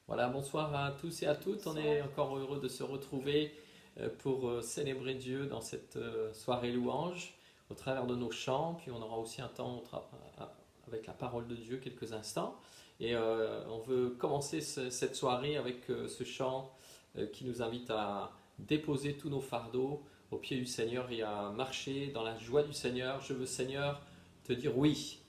Voilà, bonsoir à tous et à toutes. On est encore heureux de se retrouver pour célébrer Dieu dans cette soirée louange au travers de nos chants. Puis on aura aussi un temps avec la parole de Dieu quelques instants. Et on veut commencer cette soirée avec ce chant qui nous invite à déposer tous nos fardeaux aux pieds du Seigneur et à marcher dans la joie du Seigneur. Je veux, Seigneur, te dire oui.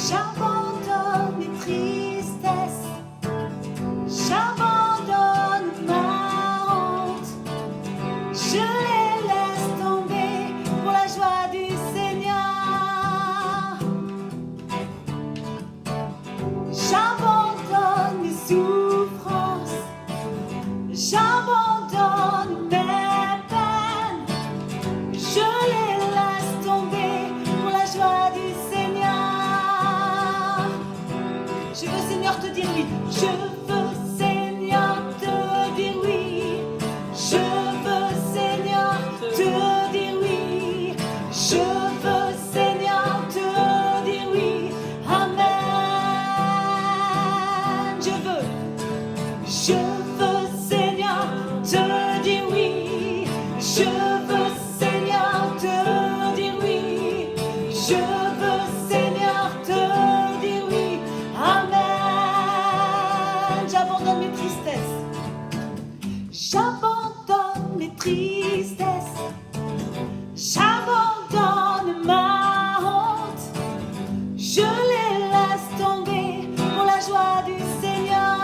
J'abandonne mes tristesses, j'abandonne ma honte, je les laisse tomber pour la joie du Seigneur. J'abandonne mes souffrances, j'abandonne mes peines, je les laisse tomber pour la joie du Seigneur. Je veux, Seigneur, te dire oui. Je veux, Seigneur, te dire oui. Je veux, Seigneur, te dire oui. Je veux, Seigneur, te dire oui. Amen. Je veux, Seigneur, te dire oui. Je veux, Seigneur, te dire oui. Je veux, Seigneur, te dire oui. Amen. J'abandonne mes tristesses. J'abandonne mes tristesses. J'abandonne ma honte. Je les laisse tomber pour la joie du Seigneur.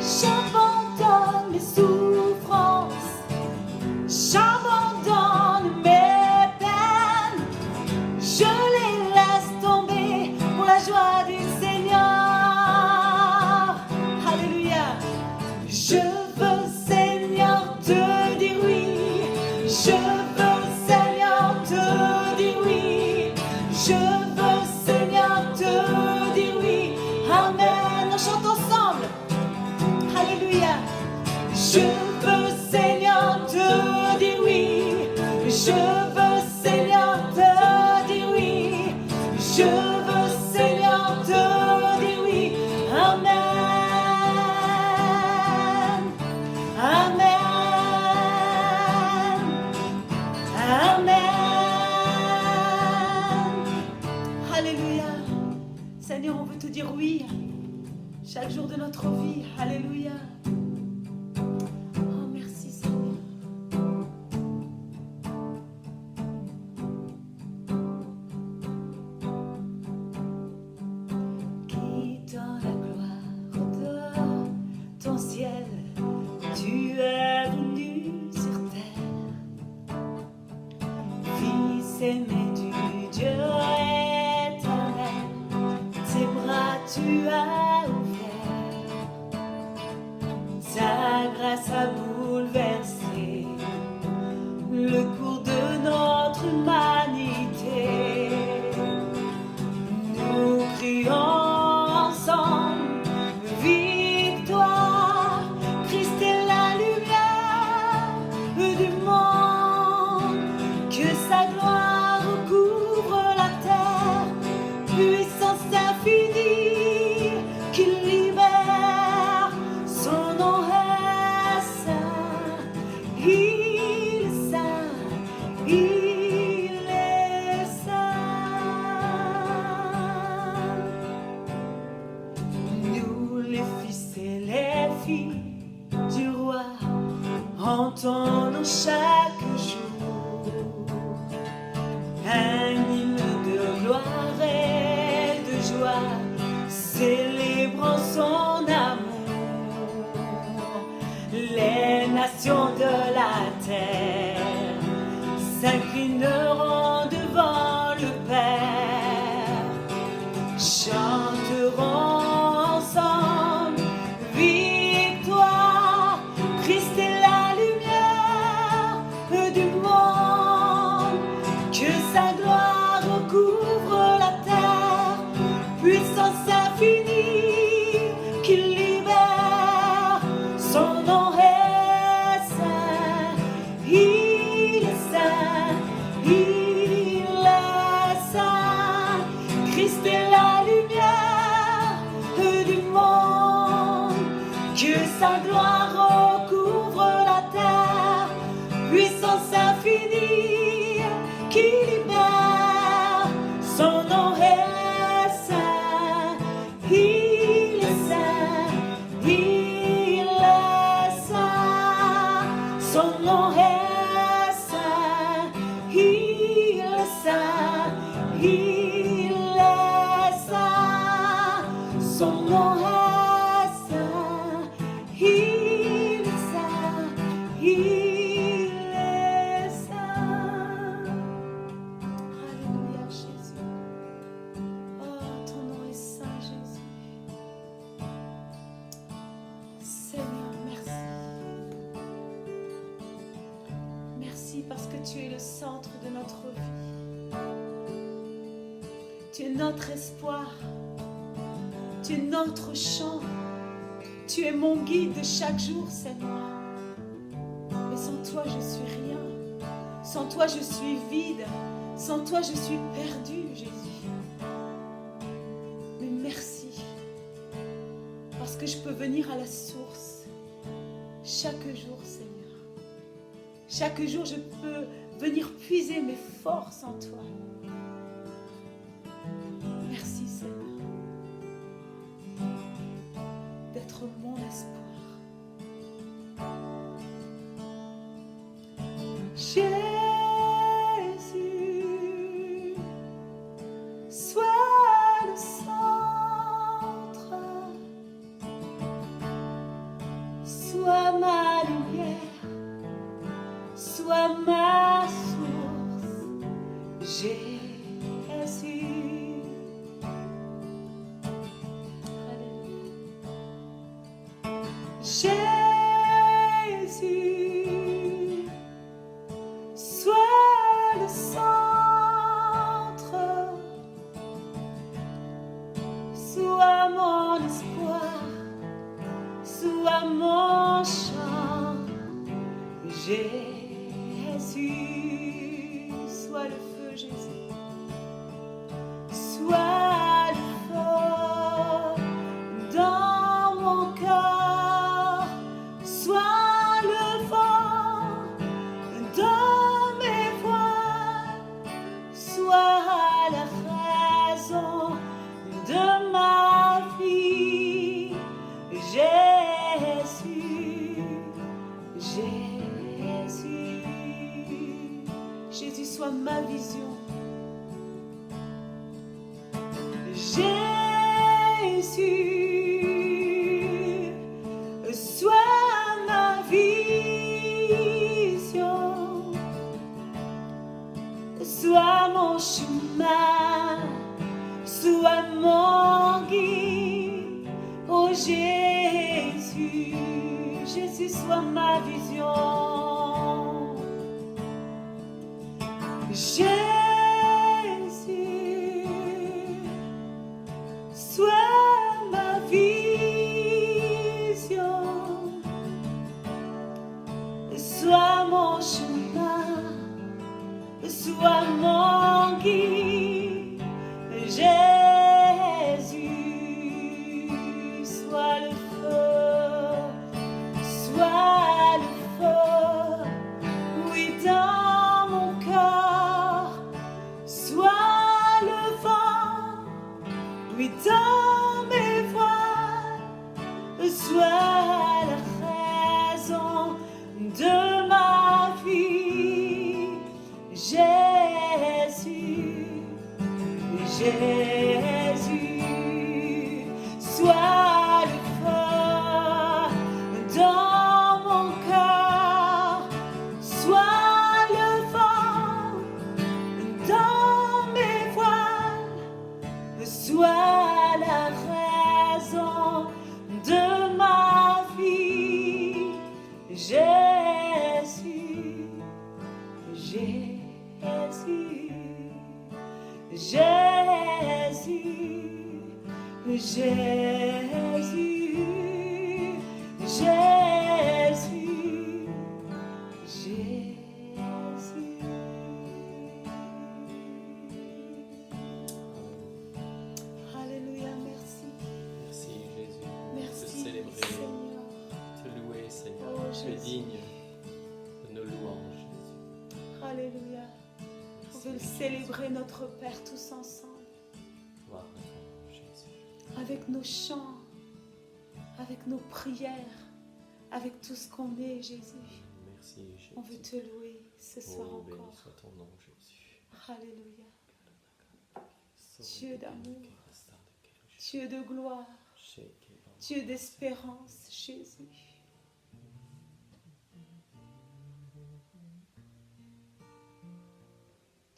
J'abandonne mes souffrances. J'abandonne mes peines. Je les laisse tomber pour la joie du Seigneur. Alléluia. Je veux, Seigneur, te dire oui. Je veux, Seigneur, te dire oui. Je veux, Seigneur, te dire oui. Amen. On chante ensemble. Alléluia. Je veux, Seigneur, te dire oui. Je veux, Seigneur, te dire oui. Je veux, Seigneur, te dire oui. Amen. Amen. Amen. Alléluia. Seigneur, on veut te dire oui chaque jour de notre vie. Alléluia. Oh, merci Seigneur. Qui dans la gloire de ton ciel, tu es venu sur terre. Fils aimé du Dieu éternel, tes bras tu as ouvert. Ta grâce a bouleversé le cours de notre humanité. Nous crions ensemble victoire. Christ est la lumière du monde. Que sa gloire recouvre la terre. Puissance infinie qui libère. Son nom est saint. Il est saint. Il est saint. Nous les fils et les filles du roi entendons chaque jour un hymne de gloire et de joie, célébrant son amour. Les nations de la terre s'inclineront devant le Père, chanteront ensemble victoire. Christ est la lumière du monde. Que sa gloire recouvre la terre. Puissance infinie qui libère. Son nom est saint. qui libère. Son nom est saint, il est saint, il est saint. Son nom est saint, il est saint, il est saint. Son nom est saint, il est saint, il est saint. Alléluia Jésus. Oh, ton nom est saint Jésus. Seigneur, merci. Merci parce que tu es le centre de notre vie. Tu es notre espoir. Tu es notre chant. Tu es mon guide de chaque jour, Seigneur. Mais sans toi, je suis rien. Sans toi, je suis vide. Sans toi, je suis perdu, Jésus. Mais merci. Parce que je peux venir à la source chaque jour, Seigneur. Chaque jour, je peux venir puiser mes forces en toi. Merci, Seigneur, d'être mon espoir. Jésus, sois le centre, sois ma lumière, sois ma source. Jésus. Jésus, sois le centre, sois mon espoir, sois mon chant. Jésus, sois le feu, Jésus, sois le feu dans mon cœur, sois le vent dans mes voies, sois la raison de ma vie. Jésus, Jésus, Jésus, sois ma vision. Jésus, sois ma vision, sois mon chemin, sois mon guide. Oh Jésus, Jésus, sois ma vision. Jésus, sois ma vision, sois mon chemin, sois mon guide. Jésus, sois le feu, sois le feu, oui, dans mon cœur, sois le vent, oui, dans mes voies, sois la raison de ma vie. Jésus, Jésus, sois le feu dans mon cœur, sois le vent dans mes voiles, sois la raison de ma vie. Jésus, Jésus, Jésus, Jésus, Jésus, Jésus. Alléluia, merci. Merci Jésus. Merci, Te célébrer, Seigneur. te louer Seigneur. Oh, Tu es Jésus. digne de nos louanges Jésus. Alléluia. célébrer notre Père tous ensemble, Gloire à toi, Jésus. avec nos chants, avec nos prières, avec tout ce qu'on est, Jésus. Merci, Jésus. On veut te louer ce soir Oh, béni encore. soit ton nom, Jésus. Alléluia. Dieu d'amour, Dieu de gloire, Dieu d'espérance, Jésus.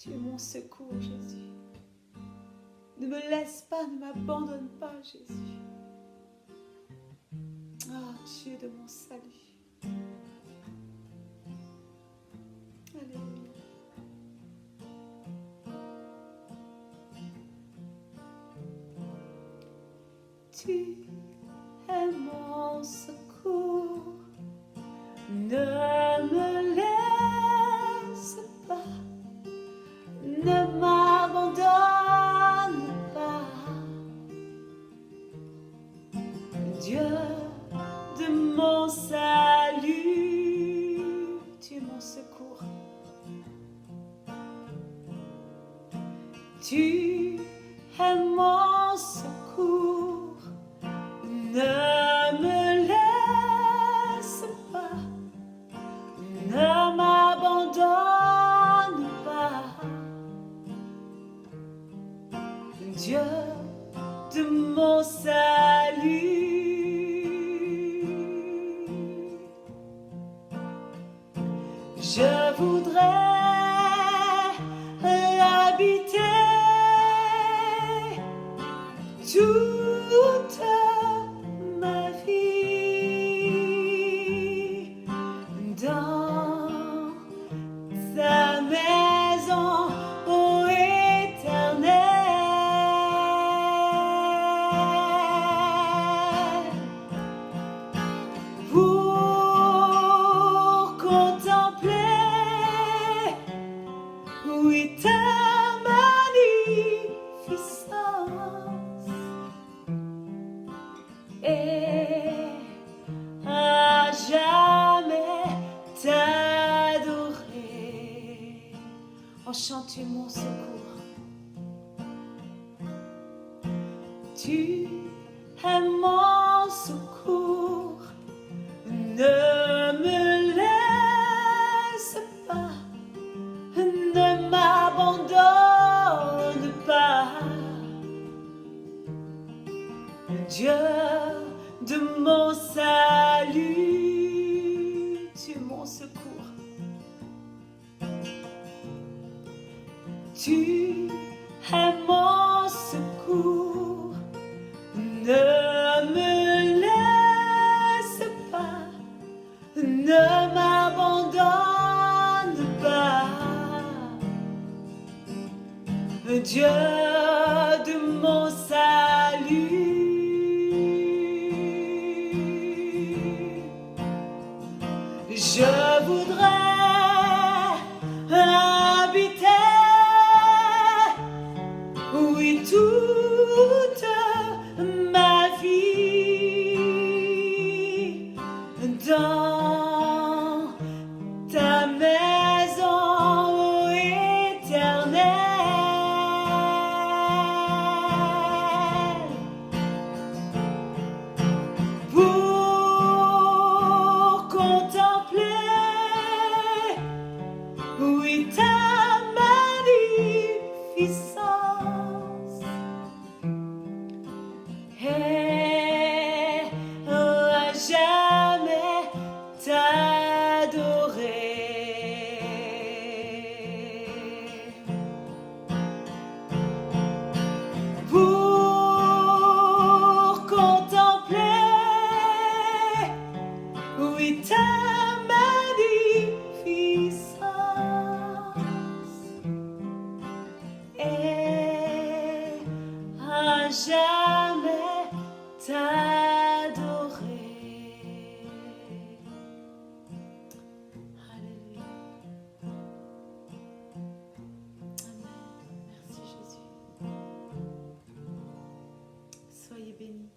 Tu es mon secours, Jésus. Ne me laisse pas, ne m'abandonne pas, Jésus. Ah, Dieu de mon salut. Alléluia. Tu es mon secours. Ne me laisse pas. Ne m'abandonne pas, Dieu de mon salut, tu es mon secours. Tu es mon secours, ne me laisse pas, ne m'abandonne pas. Dieu de mon salut, je voudrais habiter toute ma vie dans ta maison, ô Éternel. Oui, ta magnificence et à jamais t'adorer. Oh, chante, tu es mon secours. Tu es mon secours. Ne me laisse pas. Ne m'abandonne pas, Dieu de mon salut, tu es mon secours. Tu es mon secours, ne me laisse pas, ne m'abandonne pas. Dieu de mon salut, je voudrais habiter, oui, toute ma vie dans ta maison, ô Éternel. Oui, ta magnificence et à jamais t'adorer. Pour contempler, oui, ta et à jamais t'adorer. Alléluia. Amen. Merci Jésus. Soyez bénis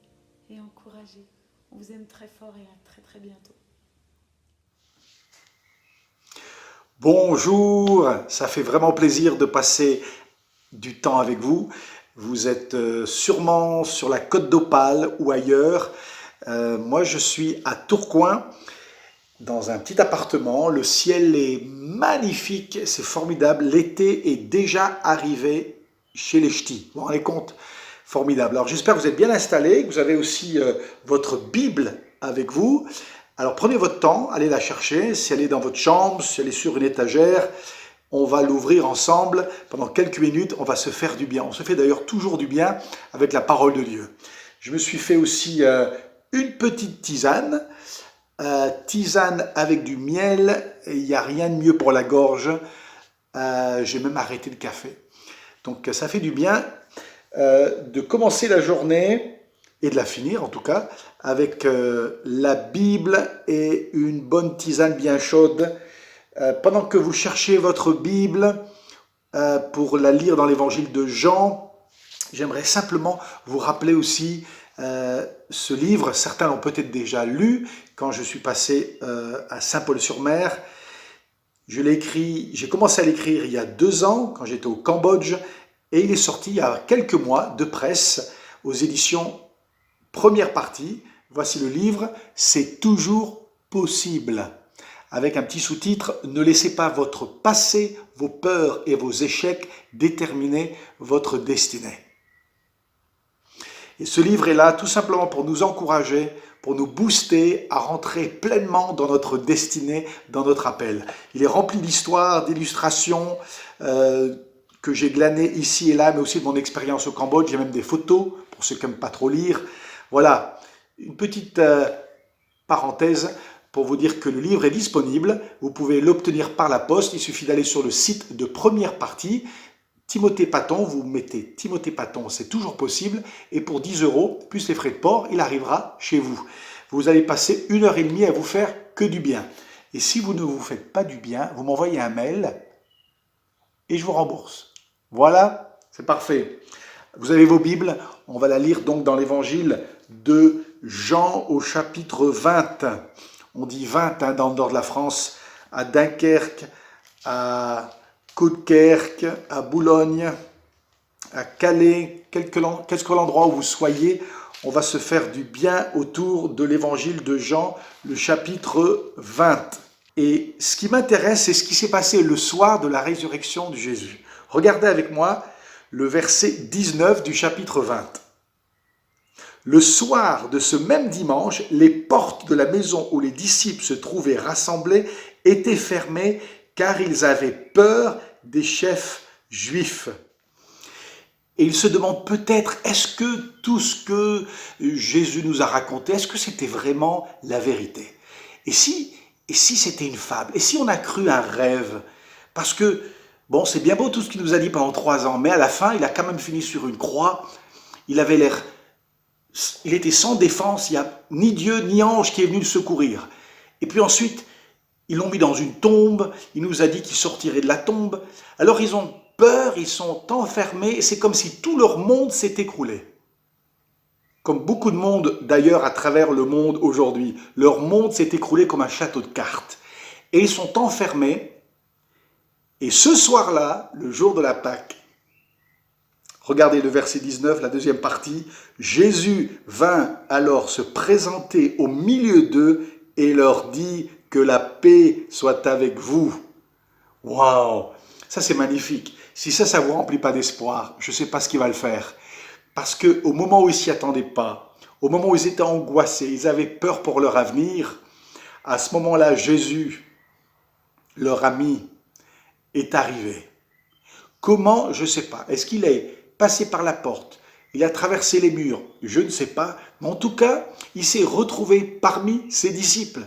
et encouragés. On vous aime très fort et à très très bientôt. Bonjour, ça fait vraiment plaisir de passer du temps avec vous. Vous êtes sûrement sur la Côte d'Opale ou ailleurs. Moi, je suis à Tourcoing, dans un petit appartement. Le ciel est magnifique, c'est formidable. L'été est déjà arrivé chez les ch'tis. Vous vous rendez compte? Formidable. Alors, j'espère que vous êtes bien installés, que vous avez aussi votre Bible avec vous. Alors prenez votre temps, allez la chercher, si elle est dans votre chambre, si elle est sur une étagère, on va l'ouvrir ensemble pendant quelques minutes, on va se faire du bien. On se fait d'ailleurs toujours du bien avec la parole de Dieu. Je me suis fait aussi une petite tisane, tisane avec du miel, il n'y a rien de mieux pour la gorge, j'ai même arrêté le café. Donc ça fait du bien de commencer la journée et de la finir en tout cas, avec la Bible et une bonne tisane bien chaude. Pendant que vous cherchez votre Bible pour la lire dans l'évangile de Jean, j'aimerais simplement vous rappeler aussi ce livre. Certains l'ont peut-être déjà lu quand je suis passé à Saint-Paul-sur-Mer. J'ai commencé à l'écrire il y a 2 ans, quand j'étais au Cambodge, et il est sorti il y a quelques mois de presse aux éditions Première partie. Voici le livre, c'est toujours possible. Avec un petit sous-titre, ne laissez pas votre passé, vos peurs et vos échecs déterminer votre destinée. Et ce livre est là tout simplement pour nous encourager, pour nous booster à rentrer pleinement dans notre destinée, dans notre appel. Il est rempli d'histoires, d'illustrations que j'ai glanées ici et là, mais aussi de mon expérience au Cambodge. J'ai même des photos pour ceux qui n'aiment pas trop lire. Voilà, une petite parenthèse pour vous dire que le livre est disponible. Vous pouvez l'obtenir par la poste. Il suffit d'aller sur le site de Première partie. Timothée Paton, vous mettez Timothée Paton, c'est toujours possible. Et pour 10 € plus les frais de port, il arrivera chez vous. Vous allez passer 1h30 à vous faire que du bien. Et si vous ne vous faites pas du bien, vous m'envoyez un mail et je vous rembourse. Voilà, c'est parfait. Vous avez vos Bibles, on va la lire donc dans l'évangile de Jean au chapitre 20. On dit 20 dans le nord de la France, à Dunkerque, à Coudekerque, à Boulogne, à Calais, quel que l'endroit où vous soyez, on va se faire du bien autour de l'évangile de Jean, le chapitre 20. Et ce qui m'intéresse, c'est ce qui s'est passé le soir de la résurrection de Jésus. Regardez avec moi le verset 19 du chapitre 20. Le soir de ce même dimanche, les portes de la maison où les disciples se trouvaient rassemblés étaient fermées car ils avaient peur des chefs juifs. Et ils se demandent peut-être, est-ce que tout ce que Jésus nous a raconté, est-ce que c'était vraiment la vérité? Et si c'était une fable? Et si on a cru un rêve? Parce que, bon, c'est bien beau tout ce qu'il nous a dit pendant 3 ans, mais à la fin, il a quand même fini sur une croix. Il était sans défense, il n'y a ni Dieu ni ange qui est venu le secourir. Et puis ensuite, ils l'ont mis dans une tombe, il nous a dit qu'il sortirait de la tombe. Alors ils ont peur, ils sont enfermés, et c'est comme si tout leur monde s'est écroulé. Comme beaucoup de monde d'ailleurs à travers le monde aujourd'hui. Leur monde s'est écroulé comme un château de cartes. Et ils sont enfermés, et ce soir-là, le jour de la Pâque, regardez le verset 19, la deuxième partie. Jésus vint alors se présenter au milieu d'eux et leur dit que la paix soit avec vous. Waouh, ça c'est magnifique. Si ça vous remplit pas d'espoir, je ne sais pas ce qui va le faire. Parce qu'au moment où ils s'y attendaient pas, au moment où ils étaient angoissés, ils avaient peur pour leur avenir, à ce moment-là, Jésus, leur ami, est arrivé. Comment? Je ne sais pas. Est-ce qu'il est passé par la porte? Il a traversé les murs? Je ne sais pas. Mais en tout cas, il s'est retrouvé parmi ses disciples.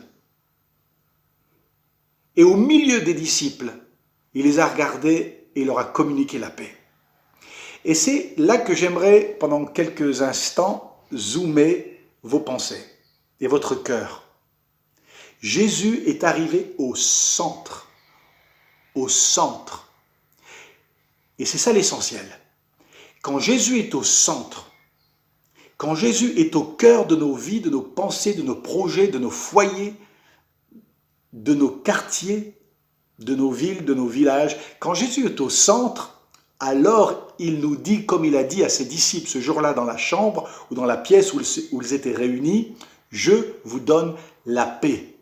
Et au milieu des disciples, il les a regardés et il leur a communiqué la paix. Et c'est là que j'aimerais, pendant quelques instants, zoomer vos pensées et votre cœur. Jésus est arrivé au centre. Au centre. Et c'est ça l'essentiel. Quand Jésus est au centre, quand Jésus est au cœur de nos vies, de nos pensées, de nos projets, de nos foyers, de nos quartiers, de nos villes, de nos villages. Quand Jésus est au centre, alors il nous dit, comme il a dit à ses disciples ce jour-là dans la chambre ou dans la pièce où ils étaient réunis, « Je vous donne la paix ».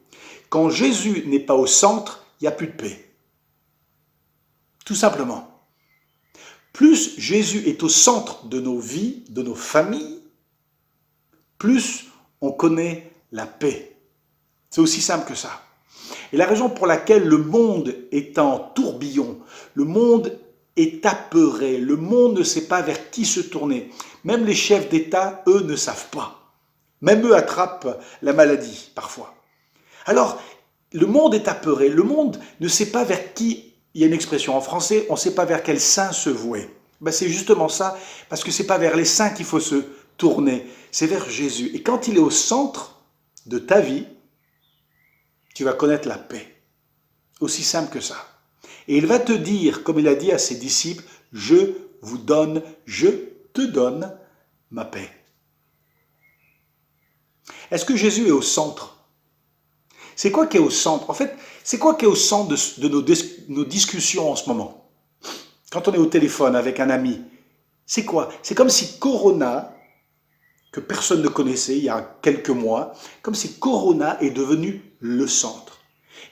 Quand Jésus n'est pas au centre, il n'y a plus de paix. Tout simplement. Plus Jésus est au centre de nos vies, de nos familles, plus on connaît la paix. C'est aussi simple que ça. Et la raison pour laquelle le monde est en tourbillon, le monde est apeuré, le monde ne sait pas vers qui se tourner. Même les chefs d'État, eux, ne savent pas. Même eux attrapent la maladie, parfois. Alors, le monde est apeuré, le monde ne sait pas vers qui, il y a une expression en français, on ne sait pas vers quel saint se vouer. Ben, c'est justement ça, parce que ce n'est pas vers les saints qu'il faut se tourner, c'est vers Jésus. Et quand il est au centre de ta vie, tu vas connaître la paix. Aussi simple que ça. Et il va te dire, comme il a dit à ses disciples, « Je te donne ma paix ». Est-ce que Jésus est au centre? C'est quoi qui est au centre? En fait, c'est quoi qui est au centre de nos discussions en ce moment? Quand on est au téléphone avec un ami, c'est quoi? C'est comme si Corona, que personne ne connaissait il y a quelques mois, comme si Corona est devenu le centre.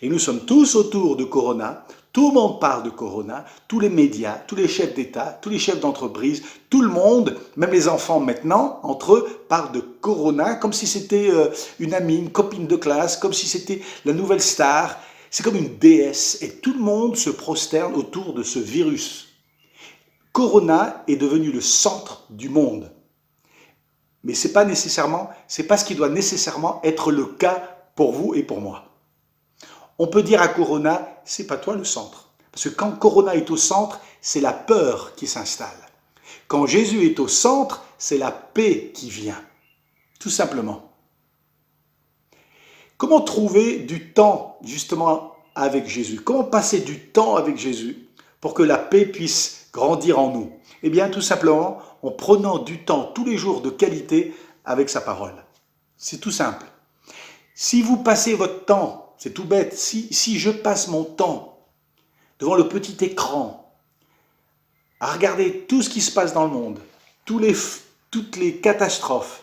Et nous sommes tous autour de Corona, tout le monde parle de Corona, tous les médias, tous les chefs d'État, tous les chefs d'entreprise, tout le monde, même les enfants maintenant, entre eux, parlent de Corona comme si c'était une amie, une copine de classe, comme si c'était la nouvelle star. C'est comme une déesse et tout le monde se prosterne autour de ce virus. Corona est devenu le centre du monde. Mais ce n'est pas ce qui doit nécessairement être le cas pour vous et pour moi. On peut dire à Corona, c'est pas toi le centre. Parce que quand Corona est au centre, c'est la peur qui s'installe. Quand Jésus est au centre, c'est la paix qui vient. Tout simplement. Comment trouver du temps justement avec Jésus? Comment passer du temps avec Jésus pour que la paix puisse grandir en nous? Eh bien, tout simplement, en prenant du temps tous les jours de qualité avec sa parole. C'est tout simple. Si vous passez votre temps, c'est tout bête, si je passe mon temps devant le petit écran à regarder tout ce qui se passe dans le monde, toutes les catastrophes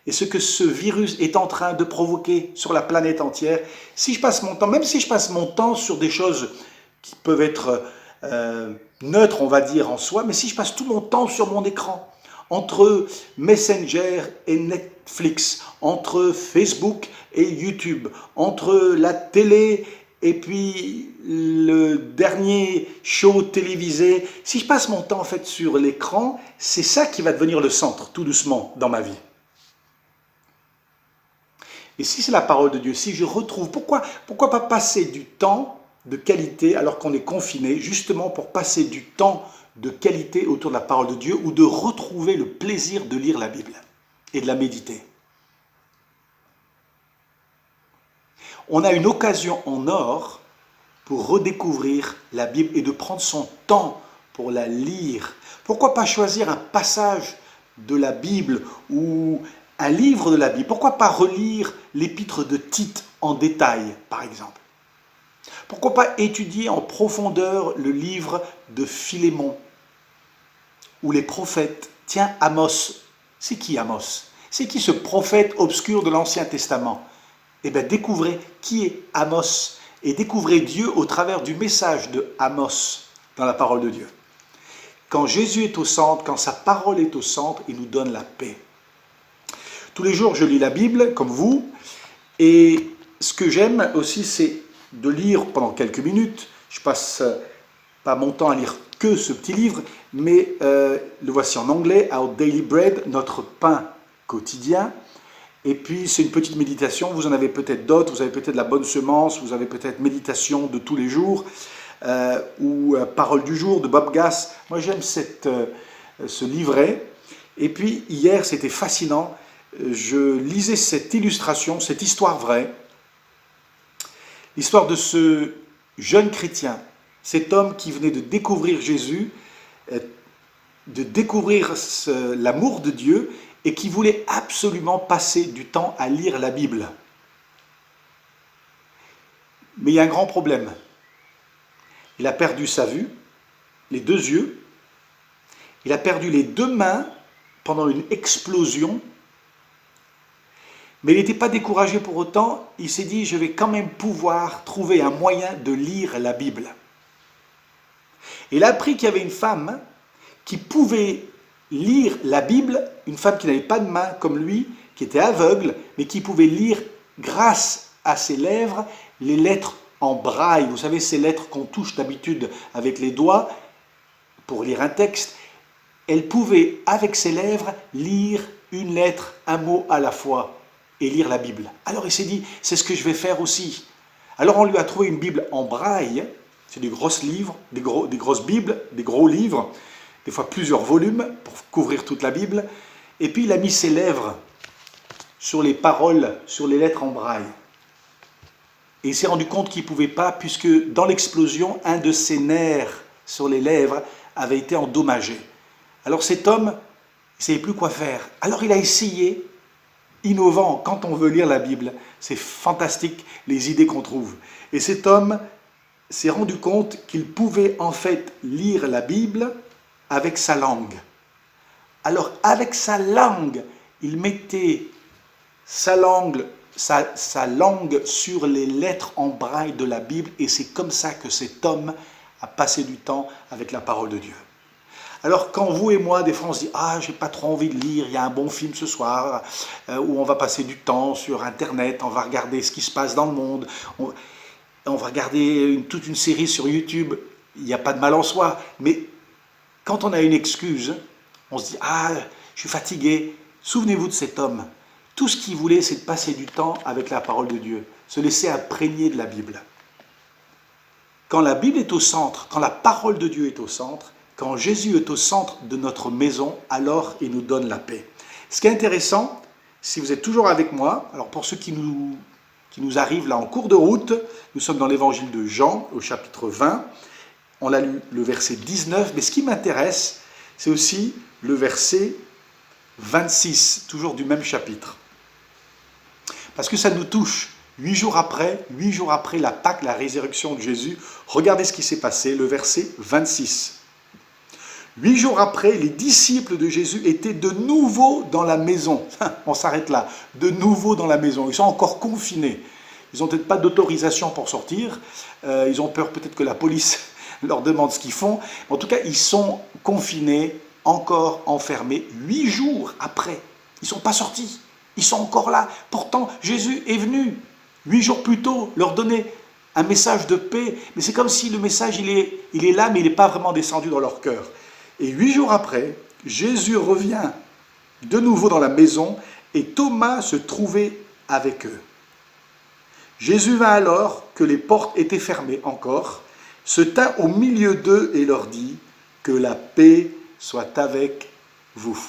et ce que ce virus est en train de provoquer sur la planète entière, si je passe mon temps, même si je passe mon temps sur des choses qui peuvent être neutre, on va dire, en soi, mais si je passe tout mon temps sur mon écran, entre Messenger et Netflix, entre Facebook et YouTube, entre la télé et puis le dernier show télévisé, si je passe mon temps en fait sur l'écran, c'est ça qui va devenir le centre, tout doucement, dans ma vie. Et si c'est la parole de Dieu, si je retrouve, pourquoi pas passer du temps de qualité alors qu'on est confiné, justement pour passer du temps de qualité autour de la parole de Dieu ou de retrouver le plaisir de lire la Bible et de la méditer. On a une occasion en or pour redécouvrir la Bible et de prendre son temps pour la lire. Pourquoi pas choisir un passage de la Bible ou un livre de la Bible? Pourquoi pas relire l'épître de Tite en détail, par exemple? Pourquoi pas étudier en profondeur le livre de Philémon ou les prophètes? Tiens, Amos, c'est qui Amos? C'est qui ce prophète obscur de l'Ancien Testament? Eh bien, découvrez qui est Amos et découvrez Dieu au travers du message de Amos dans la parole de Dieu. Quand Jésus est au centre, quand sa parole est au centre, il nous donne la paix. Tous les jours, je lis la Bible, comme vous, et ce que j'aime aussi, c'est de lire pendant quelques minutes. Je passe pas mon temps à lire que ce petit livre, mais le voici en anglais, Our Daily Bread, notre pain quotidien. Et puis c'est une petite méditation, vous en avez peut-être d'autres, vous avez peut-être la bonne semence, vous avez peut-être méditation de tous les jours, ou parole du jour de Bob Gass. Moi j'aime ce livret. Et puis hier c'était fascinant, je lisais cette illustration, cette histoire vraie, l'histoire de ce jeune chrétien, cet homme qui venait de découvrir Jésus, de découvrir l'amour de Dieu et qui voulait absolument passer du temps à lire la Bible. Mais il y a un grand problème. il a perdu sa vue, les 2 yeux, il a perdu les 2 mains pendant une explosion, mais il n'était pas découragé pour autant, il s'est dit, je vais quand même pouvoir trouver un moyen de lire la Bible. Et il a appris qu'il y avait une femme qui pouvait lire la Bible, une femme qui n'avait pas de main comme lui, qui était aveugle, mais qui pouvait lire grâce à ses lèvres les lettres en braille. Vous savez, ces lettres qu'on touche d'habitude avec les doigts pour lire un texte. Elle pouvait, avec ses lèvres, lire une lettre, un mot à la fois, et lire la Bible. Alors il s'est dit, c'est ce que je vais faire aussi. Alors on lui a trouvé une Bible en braille, c'est des grosses livres, des grosses Bibles, des gros livres, des fois plusieurs volumes pour couvrir toute la Bible. Et puis il a mis ses lèvres sur les paroles, sur les lettres en braille. Et il s'est rendu compte qu'il ne pouvait pas, puisque dans l'explosion, un de ses nerfs sur les lèvres avait été endommagé. Alors cet homme, il ne savait plus quoi faire. Alors il a essayé, innovant, quand on veut lire la Bible, c'est fantastique les idées qu'on trouve. Et cet homme s'est rendu compte qu'il pouvait en fait lire la Bible avec sa langue. Alors avec sa langue, il mettait sa langue sur les lettres en braille de la Bible, et c'est comme ça que cet homme a passé du temps avec la parole de Dieu. Alors quand vous et moi, des fois on se dit « Ah, j'ai pas trop envie de lire, il y a un bon film ce soir, où on va passer du temps sur Internet, on va regarder ce qui se passe dans le monde, on va regarder toute une série sur YouTube, il n'y a pas de mal en soi, mais quand on a une excuse, on se dit « Ah, je suis fatigué », souvenez-vous de cet homme. Tout ce qu'il voulait, c'est de passer du temps avec la parole de Dieu, se laisser imprégner de la Bible. Quand la Bible est au centre, quand la parole de Dieu est au centre, quand Jésus est au centre de notre maison, alors il nous donne la paix. Ce qui est intéressant, si vous êtes toujours avec moi, alors pour ceux qui nous arrivent là en cours de route, nous sommes dans l'évangile de Jean, au chapitre 20, on a lu le verset 19, mais ce qui m'intéresse, c'est aussi le verset 26, toujours du même chapitre. Parce que ça nous touche. 8 jours après la Pâque, la résurrection de Jésus, regardez ce qui s'est passé, le verset 26. 8 jours après, les disciples de Jésus étaient de nouveau dans la maison. On s'arrête là, de nouveau dans la maison. Ils sont encore confinés. Ils n'ont peut-être pas d'autorisation pour sortir. Ils ont peur peut-être que la police leur demande ce qu'ils font. En tout cas, ils sont confinés, encore enfermés, 8 jours après. Ils ne sont pas sortis. Ils sont encore là. Pourtant, Jésus est venu 8 jours plus tôt leur donner un message de paix. Mais c'est comme si le message, il est là, mais il n'est pas vraiment descendu dans leur cœur. Et 8 jours après, Jésus revient de nouveau dans la maison et Thomas se trouvait avec eux. Jésus vint alors que les portes étaient fermées encore, se tint au milieu d'eux et leur dit « Que la paix soit avec vous. »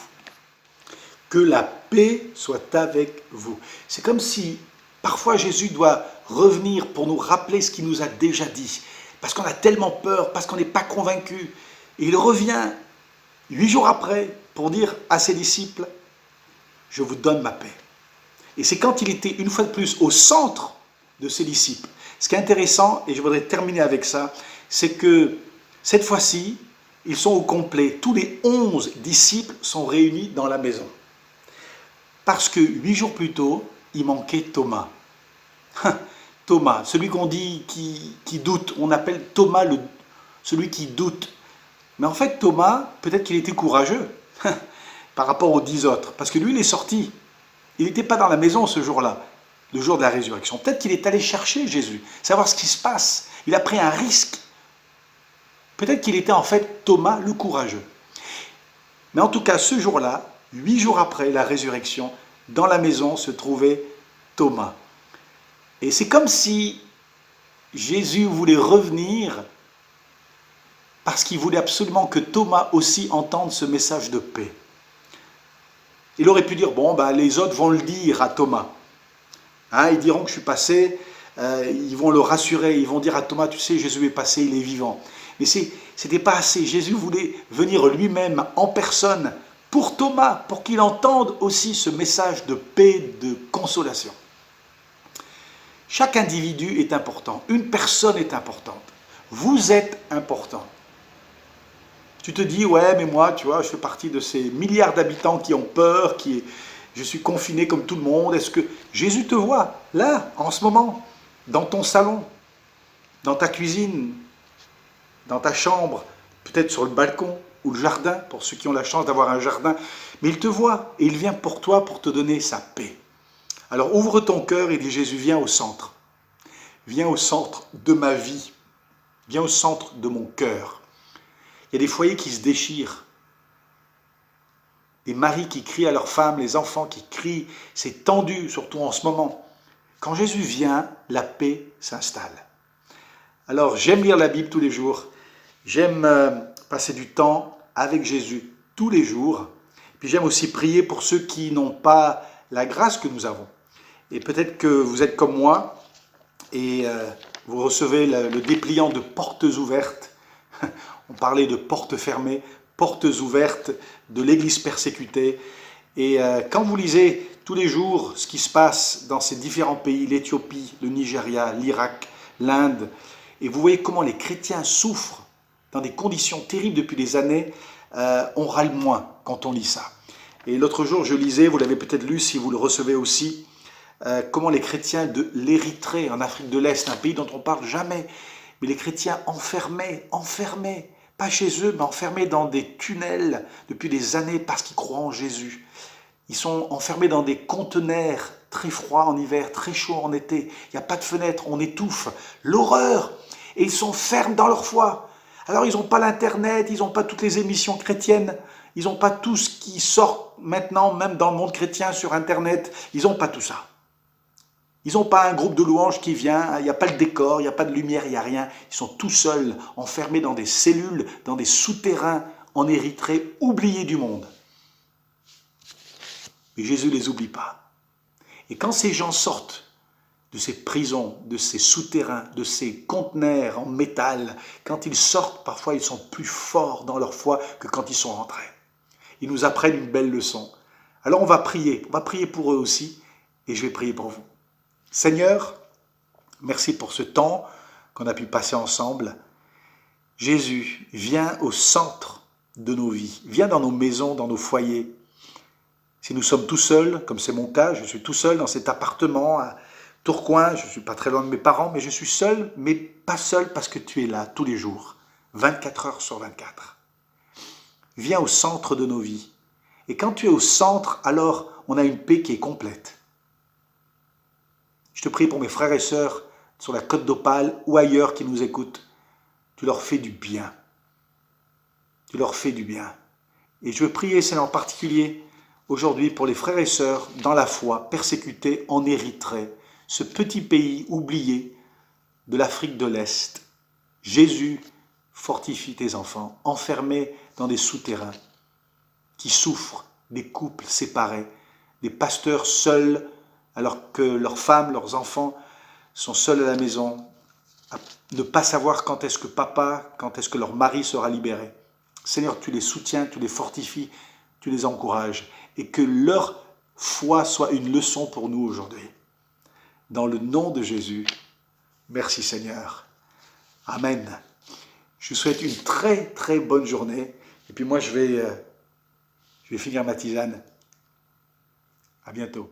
Que la paix soit avec vous. C'est comme si parfois Jésus doit revenir pour nous rappeler ce qu'il nous a déjà dit. Parce qu'on a tellement peur, parce qu'on n'est pas convaincu. Et il revient 8 jours après pour dire à ses disciples « Je vous donne ma paix ». Et c'est quand il était une fois de plus au centre de ses disciples. Ce qui est intéressant, et je voudrais terminer avec ça, c'est que cette fois-ci, ils sont au complet. Tous les 11 disciples sont réunis dans la maison. Parce que 8 jours plus tôt, il manquait Thomas. Thomas, celui qu'on dit qui doute. On appelle Thomas celui qui doute. Mais en fait, Thomas, peut-être qu'il était courageux par rapport aux 10 autres. Parce que lui, il est sorti. Il n'était pas dans la maison ce jour-là, le jour de la résurrection. Peut-être qu'il est allé chercher Jésus, savoir ce qui se passe. Il a pris un risque. Peut-être qu'il était en fait Thomas le courageux. Mais en tout cas, ce jour-là, 8 jours après la résurrection, dans la maison se trouvait Thomas. Et c'est comme si Jésus voulait revenir parce qu'il voulait absolument que Thomas aussi entende ce message de paix. Il aurait pu dire, bon, les autres vont le dire à Thomas. Ils diront que je suis passé, ils vont le rassurer, ils vont dire à Thomas, tu sais, Jésus est passé, il est vivant. Mais ce n'était pas assez. Jésus voulait venir lui-même en personne pour Thomas, pour qu'il entende aussi ce message de paix, de consolation. Chaque individu est important, une personne est importante. Vous êtes important. Tu te dis, ouais, mais moi, tu vois, je fais partie de ces milliards d'habitants qui ont peur, je suis confiné comme tout le monde. Est-ce que Jésus te voit, là, en ce moment, dans ton salon, dans ta cuisine, dans ta chambre, peut-être sur le balcon ou le jardin, pour ceux qui ont la chance d'avoir un jardin. Mais il te voit et il vient pour toi pour te donner sa paix. Alors ouvre ton cœur et dis, Jésus, viens au centre. Viens au centre de ma vie. Viens au centre de mon cœur. Il y a des foyers qui se déchirent. Des maris qui crient à leurs femmes, les enfants qui crient. C'est tendu, surtout en ce moment. Quand Jésus vient, la paix s'installe. Alors, j'aime lire la Bible tous les jours. J'aime passer du temps avec Jésus tous les jours. Puis j'aime aussi prier pour ceux qui n'ont pas la grâce que nous avons. Et peut-être que vous êtes comme moi et vous recevez le dépliant de portes ouvertes. On parlait de portes fermées, portes ouvertes de l'Église persécutée. Et quand vous lisez tous les jours ce qui se passe dans ces différents pays, l'Éthiopie, le Nigeria, l'Irak, l'Inde, et vous voyez comment les chrétiens souffrent dans des conditions terribles depuis des années, on râle moins quand on lit ça. Et l'autre jour, je lisais, vous l'avez peut-être lu si vous le recevez aussi, comment les chrétiens de l'Érythrée, en Afrique de l'Est, un pays dont on ne parle jamais, mais les chrétiens enfermés, pas chez eux, mais enfermés dans des tunnels depuis des années parce qu'ils croient en Jésus. Ils sont enfermés dans des conteneurs très froids en hiver, très chauds en été. Il n'y a pas de fenêtre, on étouffe. L'horreur! Et ils sont fermes dans leur foi. Alors ils n'ont pas l'internet, ils n'ont pas toutes les émissions chrétiennes, ils n'ont pas tout ce qui sort maintenant, même dans le monde chrétien sur internet, ils n'ont pas tout ça. Ils n'ont pas un groupe de louanges qui vient, il n'y a pas le décor, il n'y a pas de lumière, il n'y a rien. Ils sont tout seuls, enfermés dans des cellules, dans des souterrains en Érythrée, oubliés du monde. Mais Jésus ne les oublie pas. Et quand ces gens sortent de ces prisons, de ces souterrains, de ces conteneurs en métal, quand ils sortent, parfois ils sont plus forts dans leur foi que quand ils sont rentrés. Ils nous apprennent une belle leçon. Alors on va prier pour eux aussi, et je vais prier pour vous. Seigneur, merci pour ce temps qu'on a pu passer ensemble. Jésus, viens au centre de nos vies, viens dans nos maisons, dans nos foyers. Si nous sommes tout seuls, comme c'est mon cas, je suis tout seul dans cet appartement à Tourcoing, je ne suis pas très loin de mes parents, mais je suis seul, mais pas seul parce que tu es là tous les jours, 24 heures sur 24. Viens au centre de nos vies. Et quand tu es au centre, alors on a une paix qui est complète. Je te prie pour mes frères et sœurs sur la Côte d'Opale ou ailleurs qui nous écoutent. Tu leur fais du bien. Tu leur fais du bien. Et je veux prier, Seigneur, en particulier aujourd'hui pour les frères et sœurs dans la foi, persécutés en Érythrée, ce petit pays oublié de l'Afrique de l'Est. Jésus, fortifie tes enfants, enfermés dans des souterrains, qui souffrent, des couples séparés, des pasteurs seuls, alors que leurs femmes, leurs enfants sont seuls à la maison, à ne pas savoir quand est-ce que papa, quand est-ce que leur mari sera libéré. Seigneur, tu les soutiens, tu les fortifies, tu les encourages, et que leur foi soit une leçon pour nous aujourd'hui. Dans le nom de Jésus, merci Seigneur. Amen. Je vous souhaite une très très bonne journée, et puis moi je vais finir ma tisane. À bientôt.